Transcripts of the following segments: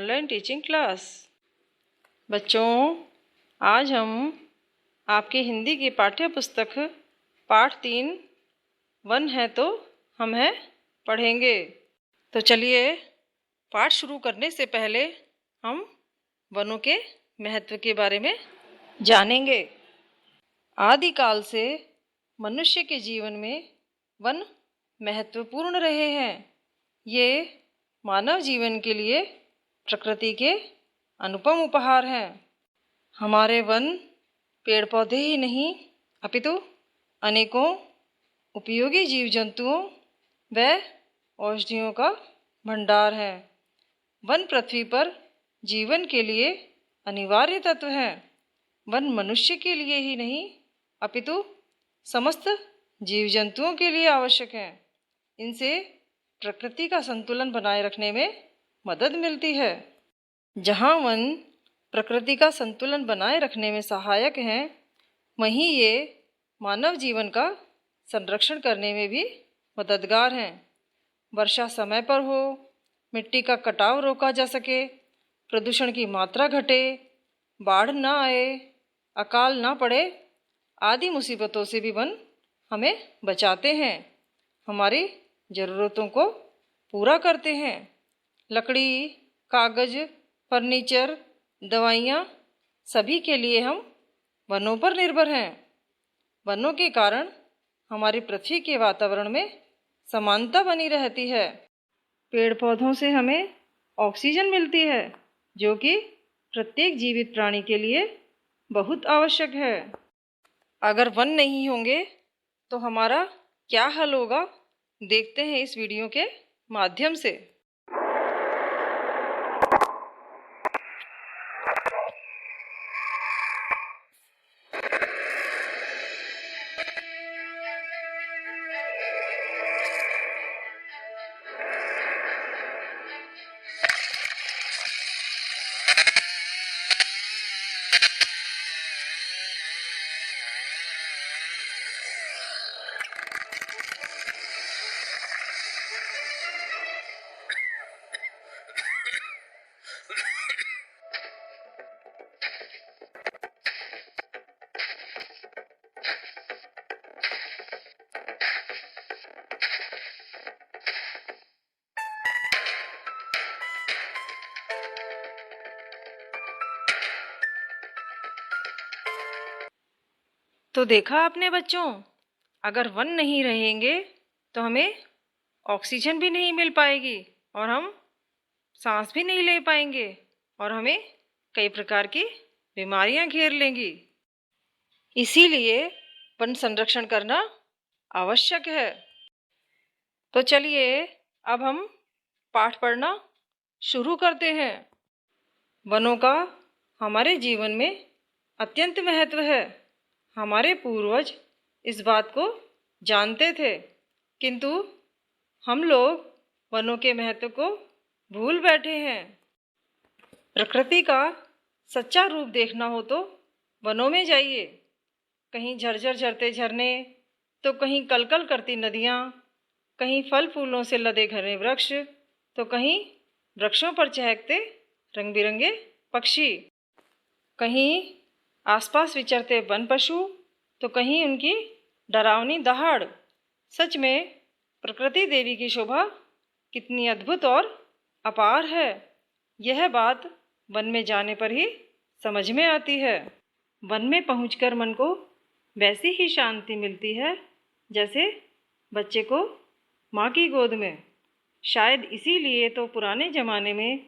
Online teaching class. बच्चों, आज हम आपकी हिंदी की पाठ्य पुस्तक पाठ 3 वन है तो हम है पढ़ेंगे। तो चलिए, पाठ शुरू करने से पहले हम वनों के महत्व के बारे में जानेंगे। आदिकाल से मनुष्य के जीवन में वन महत्वपूर्ण रहे हैं। ये मानव जीवन के लिए प्रकृति के अनुपम उपहार हैं। हमारे वन पेड़ पौधे ही नहीं अपितु अनेकों उपयोगी जीव जंतुओं व औषधियों का भंडार है। वन पृथ्वी पर जीवन के लिए अनिवार्य तत्व हैं। वन मनुष्य के लिए ही नहीं अपितु समस्त जीव जंतुओं के लिए आवश्यक है। इनसे प्रकृति का संतुलन बनाए रखने में मदद मिलती है। जहाँ वन प्रकृति का संतुलन बनाए रखने में सहायक हैं, वहीं ये मानव जीवन का संरक्षण करने में भी मददगार हैं। वर्षा समय पर हो, मिट्टी का कटाव रोका जा सके, प्रदूषण की मात्रा घटे, बाढ़ न आए, अकाल न पड़े आदि मुसीबतों से भी वन हमें बचाते हैं, हमारी ज़रूरतों को पूरा करते हैं। लकड़ी, कागज़, फर्नीचर, दवाइयाँ सभी के लिए हम वनों पर निर्भर हैं। वनों के कारण हमारी पृथ्वी के वातावरण में समानता बनी रहती है। पेड़ पौधों से हमें ऑक्सीजन मिलती है, जो कि प्रत्येक जीवित प्राणी के लिए बहुत आवश्यक है। अगर वन नहीं होंगे तो हमारा क्या हाल होगा, देखते हैं इस वीडियो के माध्यम से। तो देखा आपने बच्चों, अगर वन नहीं रहेंगे तो हमें ऑक्सीजन भी नहीं मिल पाएगी और हम सांस भी नहीं ले पाएंगे और हमें कई प्रकार की बीमारियां घेर लेंगी। इसीलिए वन संरक्षण करना आवश्यक है। तो चलिए, अब हम पाठ पढ़ना शुरू करते हैं। वनों का हमारे जीवन में अत्यंत महत्व है। हमारे पूर्वज इस बात को जानते थे, किंतु हम लोग वनों के महत्व को भूल बैठे हैं। प्रकृति का सच्चा रूप देखना हो तो वनों में जाइए। कहीं झरझर झरते झरने, तो कहीं कलकल करती नदियाँ, कहीं फल फूलों से लदे घने वृक्ष, तो कहीं वृक्षों पर चहकते रंग बिरंगे पक्षी, कहीं आसपास विचरते वन पशु, तो कहीं उनकी डरावनी दहाड़। सच में प्रकृति देवी की शोभा कितनी अद्भुत और अपार है, यह बात वन में जाने पर ही समझ में आती है। वन में पहुंचकर मन को वैसी ही शांति मिलती है जैसे बच्चे को माँ की गोद में। शायद इसीलिए तो पुराने ज़माने में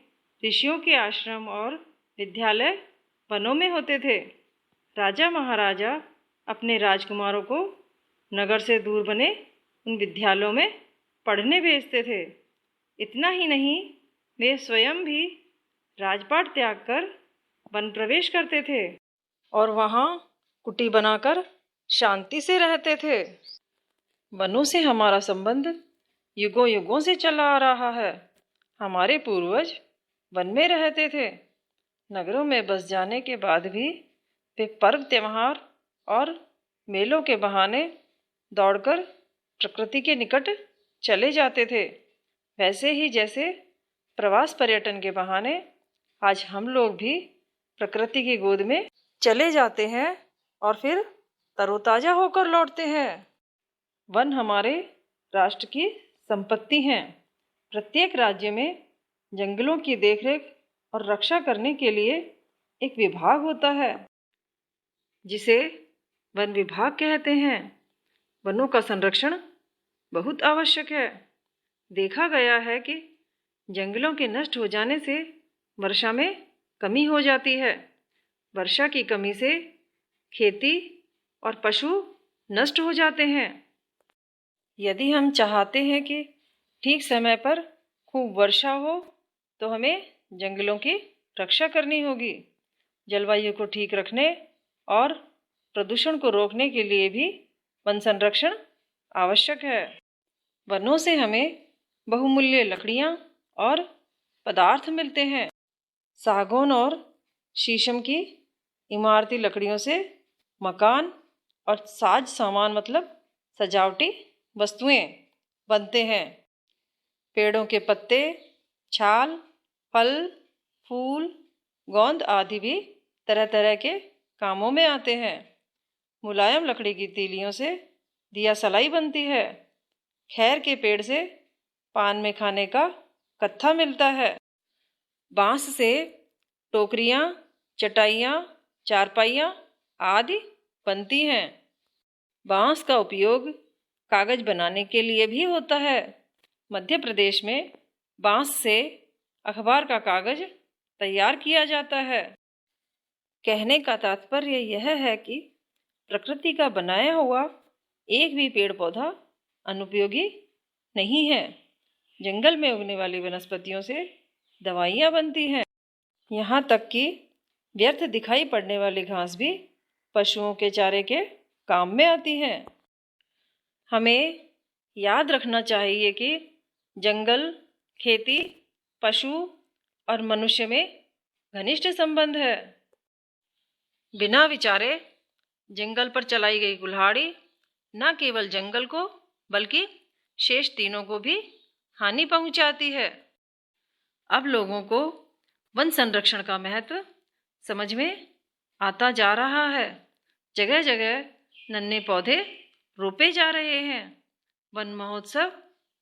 ऋषियों के आश्रम और विद्यालय वनों में होते थे। राजा महाराजा अपने राजकुमारों को नगर से दूर बने उन विद्यालयों में पढ़ने भेजते थे। इतना ही नहीं, वे स्वयं भी राजपाट त्याग कर वन प्रवेश करते थे और वहाँ कुटी बनाकर शांति से रहते थे। वनों से हमारा संबंध युगों युगों से चला आ रहा है। हमारे पूर्वज वन में रहते थे। नगरों में बस जाने के बाद भी वे पर्व त्योहार और मेलों के बहाने दौड़कर प्रकृति के निकट चले जाते थे। वैसे ही जैसे प्रवास पर्यटन के बहाने आज हम लोग भी प्रकृति की गोद में चले जाते हैं और फिर तरोताजा होकर लौटते हैं। वन हमारे राष्ट्र की संपत्ति हैं। प्रत्येक राज्य में जंगलों की देखरेख और रक्षा करने के लिए एक विभाग होता है जिसे वन विभाग कहते हैं। वनों का संरक्षण बहुत आवश्यक है। देखा गया है कि जंगलों के नष्ट हो जाने से वर्षा में कमी हो जाती है। वर्षा की कमी से खेती और पशु नष्ट हो जाते हैं। यदि हम चाहते हैं कि ठीक समय पर खूब वर्षा हो तो हमें जंगलों की रक्षा करनी होगी। जलवायु को ठीक रखने और प्रदूषण को रोकने के लिए भी वन संरक्षण आवश्यक है। वनों से हमें बहुमूल्य लकड़ियाँ और पदार्थ मिलते हैं। सागौन और शीशम की इमारती लकड़ियों से मकान और साज सामान मतलब सजावटी वस्तुएं बनते हैं। पेड़ों के पत्ते, छाल, फल, फूल, गोंद आदि भी तरह तरह के कामों में आते हैं। मुलायम लकड़ी की तीलियों से दिया सलाई बनती है। खैर के पेड़ से पान में खाने का कत्था मिलता है। बांस से टोकरियाँ, चटाइयाँ, चारपाइयाँ आदि बनती हैं। बांस का उपयोग कागज बनाने के लिए भी होता है। मध्य प्रदेश में बांस से अखबार का कागज तैयार किया जाता है। कहने का तात्पर्य यह है कि प्रकृति का बनाया हुआ एक भी पेड़ पौधा अनुपयोगी नहीं है। जंगल में उगने वाली वनस्पतियों से दवाइयाँ बनती हैं। यहाँ तक कि व्यर्थ दिखाई पड़ने वाली घास भी पशुओं के चारे के काम में आती है। हमें याद रखना चाहिए कि जंगल, खेती, पशु और मनुष्य में घनिष्ठ संबंध है। बिना विचारे जंगल पर चलाई गई कुल्हाड़ी न केवल जंगल को बल्कि शेष तीनों को भी हानि पहुंचाती है। अब लोगों को वन संरक्षण का महत्व समझ में आता जा रहा है। जगह जगह नन्हे पौधे रोपे जा रहे हैं। वन महोत्सव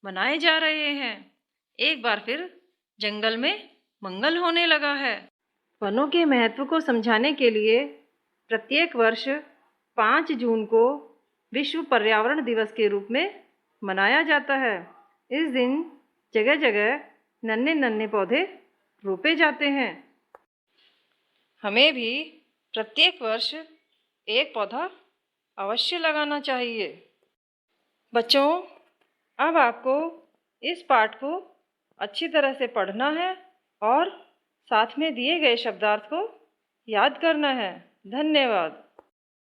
मनाए जा रहे हैं। एक बार फिर जंगल में मंगल होने लगा है। वनों के महत्व को समझाने के लिए प्रत्येक वर्ष 5 जून को विश्व पर्यावरण दिवस के रूप में मनाया जाता है। इस दिन जगह जगह नन्हे नन्हे पौधे रोपे जाते हैं। हमें भी प्रत्येक वर्ष एक पौधा अवश्य लगाना चाहिए। बच्चों, अब आपको इस पाठ को अच्छी तरह से पढ़ना है और साथ में दिए गए शब्दार्थ को याद करना है। धन्यवाद।